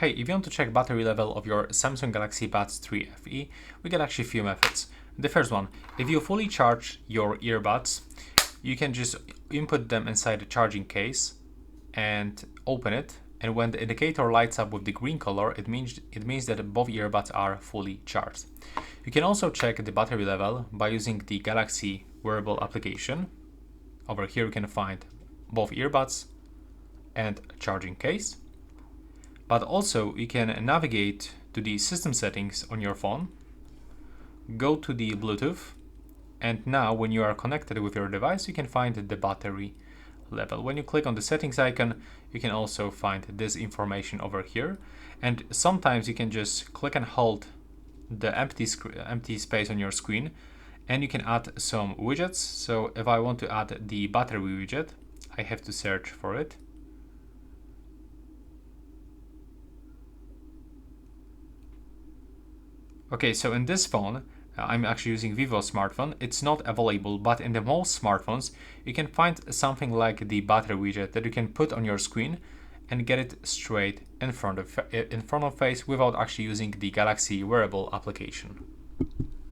Hey, if you want to check battery level of your Samsung Galaxy Buds 3 FE, we got actually a few methods. The first one, if you fully charge your earbuds, you can just input them inside the charging case and open it. And when the indicator lights up with the green color, it means that both earbuds are fully charged. You can also check the battery level by using the Galaxy wearable application. Over here you can find both earbuds and charging case. But also you can navigate to the system settings on your phone, go to the Bluetooth, and now when you are connected with your device, you can find the battery level. When you click on the settings icon, you can also find this information over here. And sometimes you can just click and hold the empty space on your screen, and you can add some widgets. So if I want to add the battery widget, I have to search for it. Okay, so in this phone, I'm actually using Vivo smartphone. It's not available, but in the most smartphones, you can find something like the battery widget that you can put on your screen and get it straight in front of face without actually using the Galaxy wearable application.